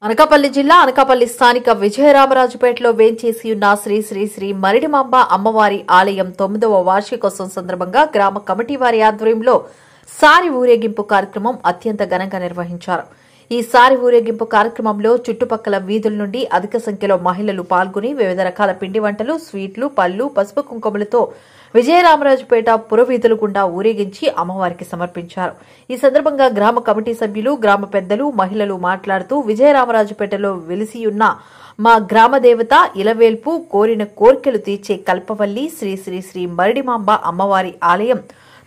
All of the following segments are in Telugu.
అనకాపల్లి జిల్లా అనకాపల్లి స్థానిక విజయరామరాజుపేటలో వేంచేసి ఉన్న శ్రీ శ్రీ శ్రీ మరిడిమాంబ అమ్మవారి ఆలయం 9వ వార్షికోత్సవం సందర్భంగా గ్రామ కమిటీ వారి ఆధ్వర్యంలో సారి ఊరేగింపు కార్యక్రమం అత్యంత ఘనంగా నిర్వహించారు. ఈ సారి ఊరేగింపు కార్యక్రమంలో చుట్టుపక్కల వీధుల నుండి అధిక సంఖ్యలో మహిళలు పాల్గొని వివిధ రకాల పిండి వంటలు, స్వీట్లు, పళ్లు, పసుపు కుంకుమలతో విజయరామరాజుపేట పురవీధులు గుండా ఊరేగించి అమ్మవారికి సమర్పించారు. ఈ సందర్భంగా గ్రామ కమిటీ సభ్యులు, గ్రామ పెద్దలు, మహిళలు మాట్లాడుతూ విజయరామరాజుపేటలో వెలిసియున్న మా గ్రామ దేవత ఇలవేల్పు కోరిన కోర్కెలు తీర్చే కల్పవల్లి శ్రీ శ్రీ శ్రీ మరిడిమాంబ అమ్మవారి ఆలయం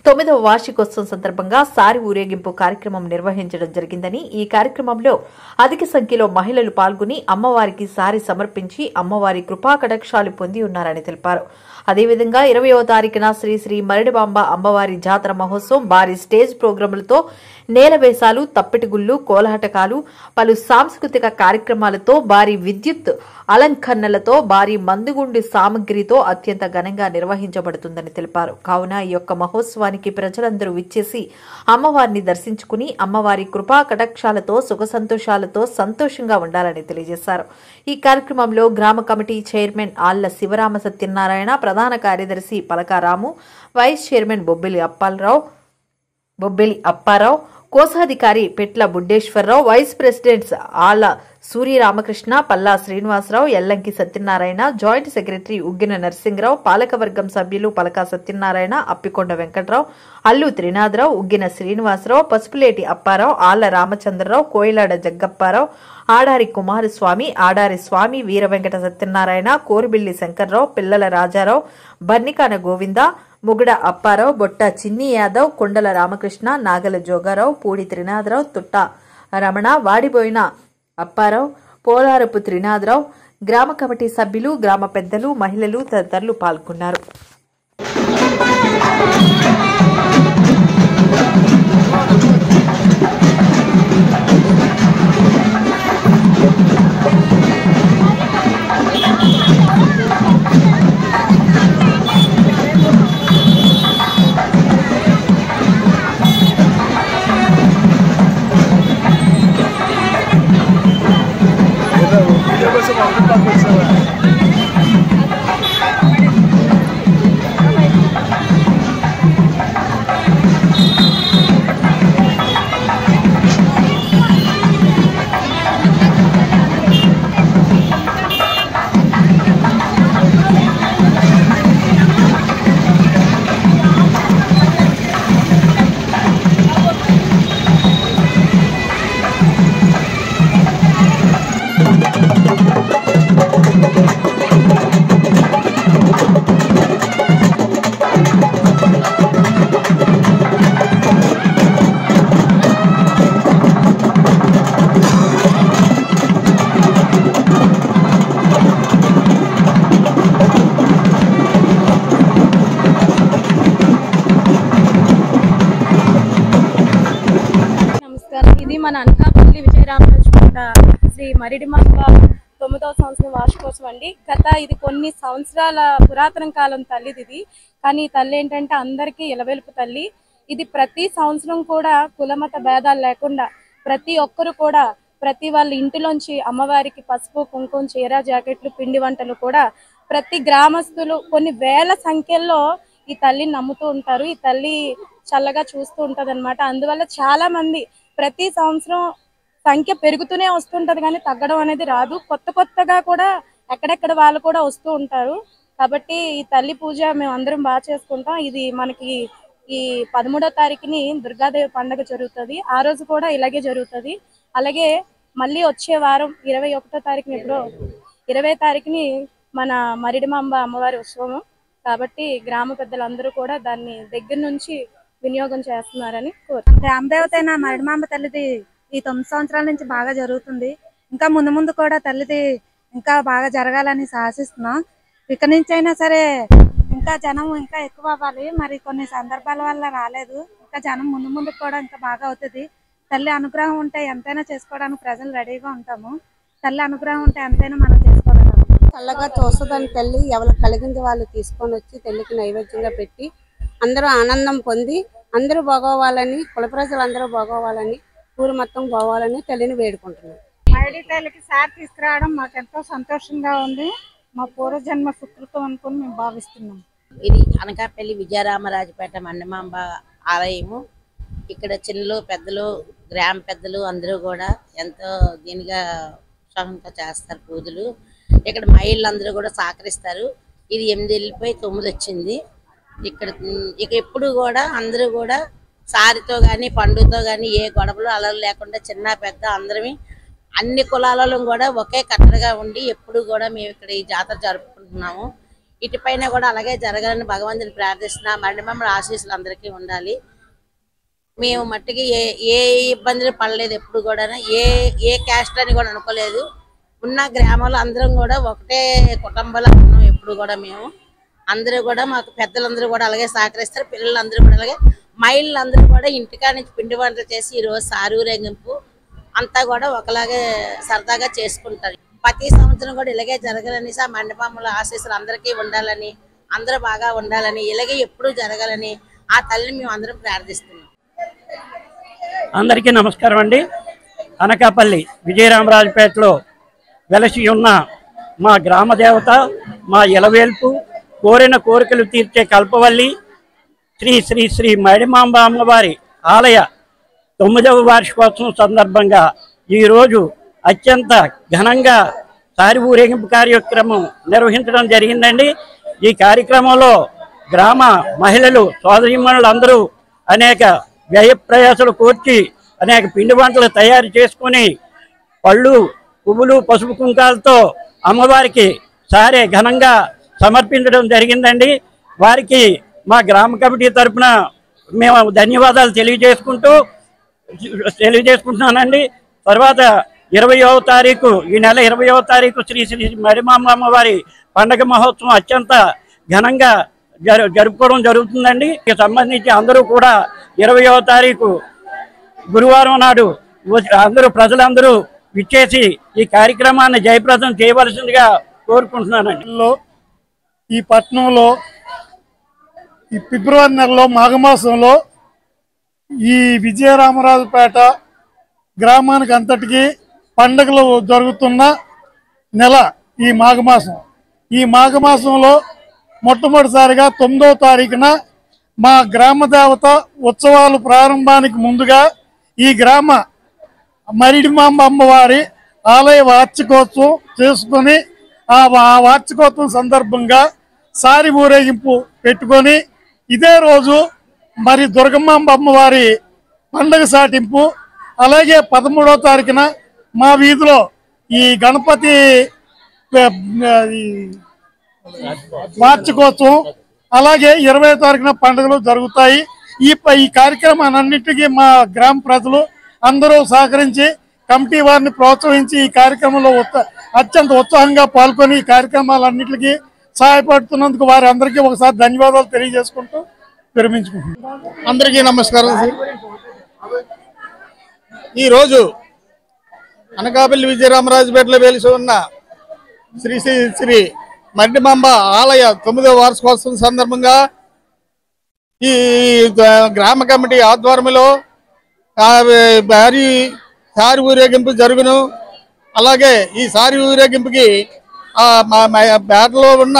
9వ వార్షికోత్సవం సందర్భంగా సారి ఊరేగింపు కార్యక్రమం నిర్వహించడం జరిగిందని, ఈ కార్యక్రమంలో అధిక సంఖ్యలో మహిళలు పాల్గొని అమ్మవారికి సారి సమర్పించి అమ్మవారి కృపా కటాక్షాలు పొంది ఉన్నారని తెలిపారు. అదేవిధంగా 20వ తారీఖున శ్రీ శ్రీ మరిడిమాంబ అమ్మవారి జాతర మహోత్సవం భారీ స్టేజ్ ప్రోగ్రాములతో, నేలవేశాలు, తప్పెటిగుళ్లు, కోలాటకాలు, పలు సాంస్కృతిక కార్యక్రమాలతో, భారీ విద్యుత్ అలంకరణలతో, భారీ మందుగుండు సామగ్రితో అత్యంత ఘనంగా నిర్వహించబడుతుందని తెలిపారు. కావున ఈ యొక్క మహోత్సవానికి ప్రజలందరూ విచ్చేసి అమ్మవారిని దర్శించుకుని అమ్మవారి కృపా కటాక్షాలతో సుఖ సంతోషాలతో సంతోషంగా ఉండాలని తెలియజేశారు. ఈ కార్యక్రమంలో గ్రామ కమిటీ చైర్మన్ ఆళ్ల శివరామ సత్యనారాయణ, ప్రధాన కార్యదర్శి పలకారాము, వైస్ చైర్మన్ బొబ్బిలి అప్పారావు, కోశాధికారి పెట్ల బుడ్డేశ్వరరావు, వైస్ ప్రెసిడెంట్స్ ఆళ్ల సూర్యరామకృష్ణ, పల్లా శ్రీనివాసరావు, ఎల్లంకి సత్యనారాయణ, జాయింట్ సెక్రటరీ ఉగ్గిన నరసింగరావు, పాలకవర్గం సభ్యులు పలకా సత్యనారాయణ, అప్పికొండ వెంకట్రావు, అల్లు త్రినాథరావు, ఉగ్గిన శ్రీనివాసరావు, పసుపులేటి అప్పారావు, ఆళ్ల రామచంద్రరావు, కోయిలాడ జగ్గప్పారావు, ఆడారి కుమారస్వామి, ఆడారి స్వామి, వీర వెంకట సత్యనారాయణ, కోరిబిల్లి శంకర్రావు, పిల్లల రాజారావు, బర్నికాన గోవింద, ముగడ అప్పారావు, బొట్ట చిన్ని యాదవ్, కొండల రామకృష్ణ, నాగల జోగారావు, పూడి త్రినాథరావు, తుట్ట రమణ, వాడిపోయిన అప్పారావు, పోలారపు త్రినాథరావు, గ్రామ కమిటీ సభ్యులు, గ్రామ పెద్దలు, మహిళలు తదితరులు పాల్గొన్నారు. ఇది మన అనకాపల్లి విజయరామరాజుపేట శ్రీ మరిడిమాంబ 9వ సంవత్సరం వార్షికోత్సవం అండి. ఇది కొన్ని సంవత్సరాల పురాతన కాలం తల్లిది ఇది. కానీ ఈ తల్లి ఏంటంటే అందరికీ ఇలవెలుపు తల్లి. ఇది ప్రతి సంవత్సరం కూడా కులమత భేదాలు లేకుండా ప్రతి ఒక్కరు కూడా ప్రతి వాళ్ళ ఇంటిలోంచి అమ్మవారికి పసుపు, కుంకుమ, చీర, జాకెట్లు, పిండి వంటలు కూడా ప్రతి గ్రామస్తులు కొన్ని వేల సంఖ్యలో ఈ తల్లిని నమ్ముతూ ఉంటారు. ఈ తల్లి చల్లగా చూస్తూ ఉంటది అనమాట. అందువల్ల చాలా మంది ప్రతి సంవత్సరం సంఖ్య పెరుగుతూనే వస్తుంటది కానీ తగ్గడం అనేది రాదు. కొత్తగా కూడా ఎక్కడెక్కడ వాళ్ళు కూడా వస్తూ ఉంటారు. కాబట్టి ఈ తల్లి పూజ మేము అందరం బాగా చేసుకుంటాం. ఇది మనకి ఈ 13వ తారీఖుని దుర్గాదేవి పండుగ జరుగుతుంది. ఆ రోజు కూడా ఇలాగే జరుగుతుంది. అలాగే మళ్ళీ వచ్చే వారం 21వ తారీఖుని 20వ తారీఖుని మన మరిడిమాంబ అమ్మవారి ఉత్సవం. కాబట్టి గ్రామ పెద్దలందరూ కూడా దాన్ని దగ్గర నుంచి వినియోగం చేస్తున్నారని కోరుతున్నాను. గ్రామదేవత అయిన మరిడిమాంబ తల్లిది ఈ 9 సంవత్సరాల నుంచి బాగా జరుగుతుంది. ఇంకా ముందు కూడా తల్లిది ఇంకా బాగా జరగాలని ఆశిస్తున్నాం. ఇక్కడి నుంచి అయినా సరే ఇంకా జనం ఇంకా ఎక్కువ అవ్వాలి. మరి కొన్ని సందర్భాల వల్ల రాలేదు. ఇంకా జనం ముందు కూడా ఇంకా బాగా అవుతుంది. తల్లి అనుగ్రహం ఉంటే ఎంతైనా చేసుకోవడానికి ప్రజలు రెడీగా ఉంటాము. తల్లి అనుగ్రహం ఉంటే ఎంతైనా మనం చేసుకోగలం. చల్లగా చూస్తుందని తల్లి ఎవరికి కలిగింది వాళ్ళు తీసుకొని వచ్చి తల్లికి నైవేద్యంగా పెట్టి అందరూ ఆనందం పొంది అందరూ బాగోవాలని, కుల ప్రజలు అందరూ బాగోవాలని, ఊరు మొత్తం బాగోవాలని తల్లిని వేడుకుంటున్నాం. మరిడి తల్లికి సారి తీసుకురావడం మాకు ఎంతో సంతోషంగా ఉంది. మా పూర్వజన్మ సుకృతం అనుకుని మేము భావిస్తున్నాం. ఇది అనకాపల్లి విజయరామరాజుపేట మండమాంబ ఆలయము. ఇక్కడ చిన్నలు పెద్దలు గ్రామ పెద్దలు అందరూ కూడా ఎంతో దీనిగా ఉత్సాహంగా చేస్తారు పూజలు. ఇక్కడ మహిళలు అందరూ కూడా సహకరిస్తారు. ఇది 8 వెళ్ళిపోయి 9 వచ్చింది. ఇక ఎప్పుడు కూడా అందరూ కూడా సారితో కానీ పండుగతో కానీ ఏ గొడవలు అలలు లేకుండా చిన్న పెద్ద అందరమే అన్ని కులాలలో కూడా ఒకే కట్టడిగా ఉండి ఎప్పుడు కూడా మేము ఇక్కడ ఈ జాతర జరుపుకుంటున్నాము. ఇటుపైన కూడా అలాగే జరగాలని భగవంతుని ప్రార్థిస్తున్నా. మండమమ్మల ఆశీస్సులు అందరికీ ఉండాలి. మేము మట్టికి ఏ ఇబ్బందులు పడలేదు. ఎప్పుడు కూడా ఏ క్యాస్ట్ అని కూడా అనుకోలేదు. ఉన్న గ్రామంలో అందరం కూడా ఒకటే కుటుంబంలో ఉన్నాం. ఎప్పుడు కూడా మేము అందరూ కూడా మాకు పెద్దలందరూ కూడా అలాగే సహకరిస్తారు. పిల్లలందరూ కూడా అలాగే మహిళలందరూ కూడా ఇంటికాడ నుంచి పిండి వంటలు చేసి ఈరోజు సారి ఊరేగింపు అంతా కూడా ఒకలాగే సరదాగా చేసుకుంటారు. ప్రతి సంవత్సరం కూడా ఇలాగే జరగాలని మండపముల ఆశీస్సులు అందరికీ ఉండాలని అందరూ బాగా ఉండాలని ఇలాగే ఎప్పుడూ జరగాలని ఆ తల్లిని మేము అందరం ప్రార్థిస్తున్నాం. అందరికీ నమస్కారం అండి. అనకాపల్లి విజయరామరాజుపేటలో వెలసి ఉన్న మా గ్రామ దేవత, మా ఇలవేల్పు, కోరిన కోరికలు తీర్చే కల్పవల్లి శ్రీ శ్రీ శ్రీ మరిడిమాంబ అమ్మవారి ఆలయ 9వ వార్షికోత్సవం సందర్భంగా ఈరోజు అత్యంత ఘనంగా సారి ఊరేగింపు కార్యక్రమం నిర్వహించడం జరిగిందండి. ఈ కార్యక్రమంలో గ్రామ మహిళలు సోదరీమణులు అందరూ అనేక వ్యయ ప్రయాసాలు కోర్చి అనేక పిండి వంటలు తయారు చేసుకుని పళ్ళు పువ్వులు పసుపు కుంకాలతో అమ్మవారికి సారే ఘనంగా సమర్పించడం జరిగిందండి. వారికి మా గ్రామ కమిటీ తరఫున మేము ధన్యవాదాలు తెలియజేసుకుంటున్నానండి. తర్వాత 20వ తారీఖు ఈ నెల 20వ తారీఖు శ్రీ శ్రీ మరిడిమాంబ అమ్మవారి పండగ మహోత్సవం అత్యంత ఘనంగా జరుపుకోవడం జరుగుతుందండి. సంబంధించి అందరూ కూడా 20వ తారీఖు గురువారం నాడు అందరూ ప్రజలందరూ విచ్చేసి ఈ కార్యక్రమాన్ని జయప్రదం చేయవలసిందిగా కోరుకుంటున్నానండి. ఈ పట్టణంలో ఈ ఫిబ్రవరి నెలలో మాఘమాసంలో ఈ విజయరామరాజుపేట గ్రామానికి అంతటికి పండుగలు జరుగుతున్న నెల ఈ మాఘమాసం. ఈ మాఘమాసంలో మొట్టమొదటిసారిగా 9వ తారీఖున మా గ్రామ దేవత ఉత్సవాలు ప్రారంభానికి ముందుగా ఈ గ్రామ మరిడిమాంబ అమ్మవారి ఆలయ వార్షికోత్సవం చేసుకొని ఆ వార్షికోత్సవం సందర్భంగా సారి ఊరేగింపు పెట్టుకొని ఇదే రోజు మరి దుర్గమాంబ అమ్మవారి పండుగ సాటింపు, అలాగే 13వ తారీఖున మా వీధిలో ఈ గణపతి వార్షికోత్సవం, అలాగే 20వ తారీఖున పండుగలు జరుగుతాయి. ఈ కార్యక్రమాలన్నింటికీ మా గ్రామ ప్రజలు అందరూ సహకరించి కమిటీ వారిని ప్రోత్సహించి ఈ కార్యక్రమంలో అత్యంత ఉత్సాహంగా పాల్గొని ఈ కార్యక్రమాలన్నింటికి సహాయపడుతున్నందుకు వారి అందరికీ ఒకసారి ధన్యవాదాలు తెలియజేసుకుంటూ విరమించుకుంటున్నాం. అందరికీ నమస్కారం. ఈరోజు అనకాపల్లి విజయరామరాజుపేటలో వెలిసి ఉన్న శ్రీ శ్రీ శ్రీ మరిడిమాంబ ఆలయ 9వ వార్షికోత్సవం సందర్భంగా ఈ గ్రామ కమిటీ ఆధ్వర్యంలో భారీ సారి ఊరేగింపు జరుగును. అలాగే ఈ సారి ఊరేగింపుకి పేటలో ఉన్న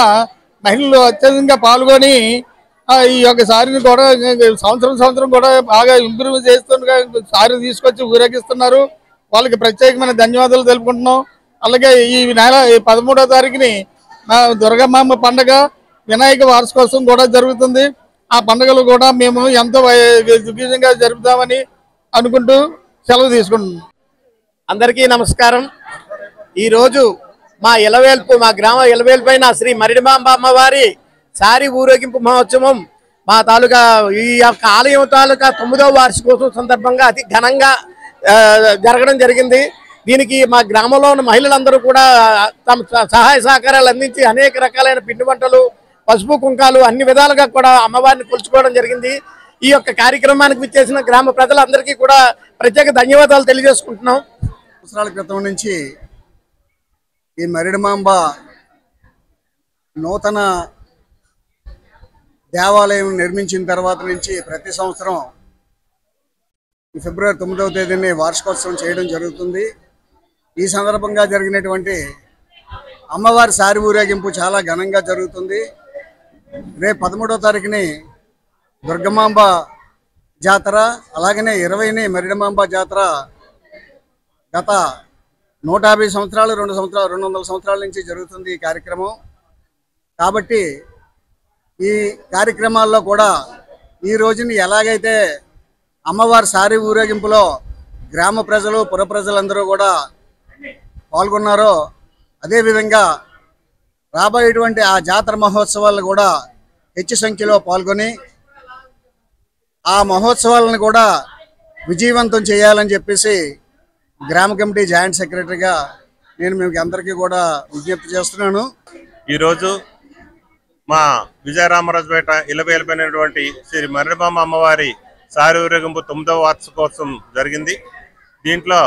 మహిళలు అత్యధికంగా పాల్గొని ఈ యొక్క సారిని కూడా సంవత్సరం కూడా బాగా ఇంప్రూవ్ చేస్తుండగా సారి తీసుకొచ్చి ఊరేగిస్తున్నారు. వాళ్ళకి ప్రత్యేకమైన ధన్యవాదాలు తెలుపుకుంటున్నాం. అలాగే ఈ నెల 13వ తారీఖుని దుర్గమాంబ పండుగ వినాయక వార్షికోత్సవం కూడా జరుగుతుంది. ఆ పండుగలు కూడా మేము ఎంతో దిగ్విజయంగా జరుపుతామని అనుకుంటూ సెలవు తీసుకుంటున్నాం. అందరికీ నమస్కారం. ఈరోజు మా గ్రామ ఇలవేల్పైన శ్రీ మరిడిమాంబ అమ్మవారి సారి ఊరేగింపు మహోత్సవం మా తాలూకా ఈ యొక్క ఆలయం తాలూకా 9వ వార్షికోత్సవం సందర్భంగా అతి ఘనంగా జరగడం జరిగింది. దీనికి మా గ్రామంలో ఉన్న మహిళలందరూ కూడా తమ సహాయ సహకారాలు అందించి అనేక రకాలైన పిండి వంటలు పసుపు కుంకాలు అన్ని విధాలుగా కూడా అమ్మవారిని కొలుచుకోవడం జరిగింది. ఈ యొక్క కార్యక్రమానికి విచ్చేసిన గ్రామ ప్రజలందరికీ కూడా ప్రత్యేక ధన్యవాదాలు తెలియజేసుకుంటున్నాం. సంవత్సరాల క్రితం నుంచి ఈ మరిడిమాంబ నూతన దేవాలయం నిర్మించిన తర్వాత నుంచి ప్రతి సంవత్సరం ఈ ఫిబ్రవరి 9వ తేదీని వార్షికోత్సవం చేయడం జరుగుతుంది. ఈ సందర్భంగా జరిగినటువంటి అమ్మవారి సారి ఊరేగింపు చాలా ఘనంగా జరుగుతుంది. రేపు 13వ తారీఖుని దుర్గమాంబ జాతర, అలాగనే 20ని మరిడిమాంబ జాతర. గత 150 సంవత్సరాలు 200 సంవత్సరాల నుంచి జరుగుతుంది ఈ కార్యక్రమం. కాబట్టి ఈ కార్యక్రమాల్లో కూడా ఈ రోజుని ఎలాగైతే అమ్మవారి సారి ఊరేగింపులో గ్రామ ప్రజలు పుర ప్రజలందరూ కూడా పాల్గొన్నారో, అదేవిధంగా రాబోయేటువంటి ఆ జాతర మహోత్సవాలను కూడా హెచ్చు సంఖ్యలో పాల్గొని ఆ మహోత్సవాలను కూడా విజయవంతం చేయాలని చెప్పేసి గ్రామ కమిటీ జాయింట్ సెక్రటరీగా నేను మీకు అందరికీ కూడా విజ్ఞప్తి చేస్తున్నాను. ఈరోజు మా విజయరామరాజుపేట ఇలవేలిపోయినటువంటి శ్రీ మరిడిమాంబ అమ్మవారి సారి ఊరేగింపు 9వ వార్షికోత్సవం జరిగింది. దీంట్లో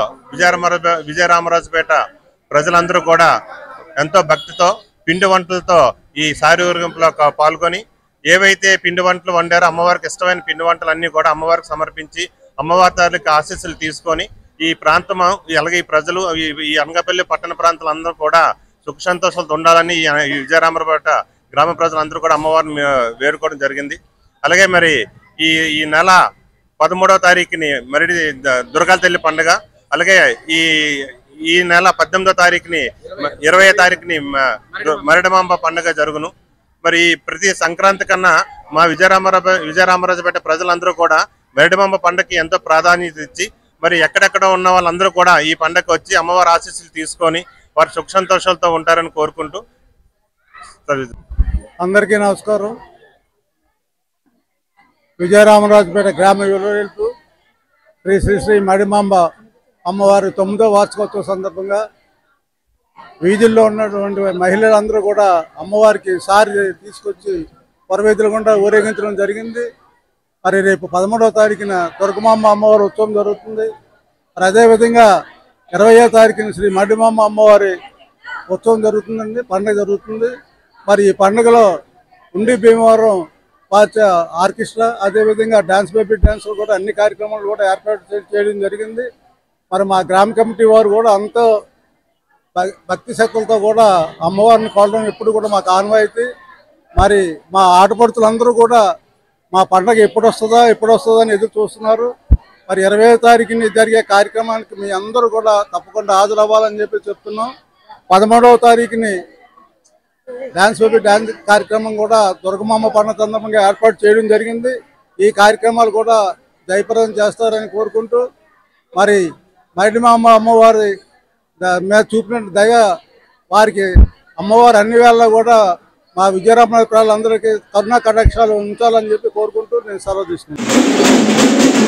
విజయరామరాజుపేట ప్రజలందరూ కూడా ఎంతో భక్తితో పిండి వంటలతో ఈ సారి ఊరేగింపులో పాల్గొని ఏవైతే పిండి వంటలు వండారో అమ్మవారికి ఇష్టమైన పిండి వంటలు అన్నీ కూడా అమ్మవారికి సమర్పించి అమ్మవారి తల్లికి ఆశీస్సులు తీసుకొని ఈ ప్రాంతం అలాగే ఈ ప్రజలు ఈ అనకాపల్లి పట్టణ ప్రాంతాలందరూ కూడా సుఖ సంతోషాలతో ఉండాలని ఈ విజయరామరాజుపేట గ్రామ ప్రజలందరూ కూడా అమ్మవారిని వేడుకోవడం జరిగింది. అలాగే మరి ఈ నెల 13వ తారీఖుని మరిడి దుర్గా తల్లి పండుగ, అలాగే ఈ నెల 18వ తారీఖుని 20వ తారీఖుని మరిడిమాంబ పండుగ జరుగును. మరి ప్రతి సంక్రాంతి కన్నా మా విజయరామరాజుపేట ప్రజలందరూ కూడా మరిడిమాంబ పండుగకి ఎంతో ప్రాధాన్యత ఇచ్చి మరి ఎక్కడెక్కడ ఉన్న వాళ్ళందరూ కూడా ఈ పండుగకు వచ్చి అమ్మవారి ఆశీస్సులు తీసుకొని వారి సుఖ సంతోషాలతో ఉంటారని కోరుకుంటూ అందరికీ నమస్కారం. విజయరామరాజుపేట గ్రామ విలువలు శ్రీ శ్రీ శ్రీ మరిడిమాంబ అమ్మవారి 9వ వార్షికోత్సవం సందర్భంగా వీధుల్లో ఉన్నటువంటి మహిళలందరూ కూడా అమ్మవారికి సారి తీసుకొచ్చి పొరవేదుల గుండా ఊరేగించడం జరిగింది. మరి రేపు 13వ తారీఖున దుర్గమాంబ అమ్మవారి ఉత్సవం జరుగుతుంది. మరి అదేవిధంగా 20వ తారీఖున శ్రీ మరిడిమాంబ అమ్మవారి ఉత్సవం జరుగుతుందండి, పండుగ జరుగుతుంది. మరి ఈ పండుగలో ఉండి భీమవరం పాచ ఆర్కెస్ట్రా, అదేవిధంగా డ్యాన్స్ బేబీ డ్యాన్స్ కూడా అన్ని కార్యక్రమాలు కూడా ఏర్పాటు చేయడం జరిగింది. మరి మా గ్రామ కమిటీ వారు కూడా అంతా భక్తి శక్తులతో కూడా అమ్మవారిని కొలడం ఎప్పుడు కూడా మాకు ఆనవాయితీ. మరి మా ఆటపడుతులందరూ కూడా మా పండుగ ఎప్పుడు వస్తుందో అని ఎదురు చూస్తున్నారు. మరి 20వ తారీఖుని జరిగే కార్యక్రమానికి మీ అందరూ కూడా తప్పకుండా హాజరవ్వాలని చెప్పి చెప్తున్నాం. 13వ తారీఖుని డ్యాన్స్ బేబీ డ్యాన్స్ కార్యక్రమం కూడా దుర్గమాంబ పండుగ సందర్భంగా ఏర్పాటు చేయడం జరిగింది. ఈ కార్యక్రమాలు కూడా జయప్రదం చేస్తారని కోరుకుంటూ, మరి మరిడిమాంబ అమ్మవారి మీద చూపిన దయ వారికి అమ్మవారు అన్ని వేళ కూడా మా విజయరామరాజు ప్రజలందరికీ కరుణా కటాక్షాలు ఉంచాలని చెప్పి కోరుకుంటూ నేను సెలవు తీసుకున్నాను.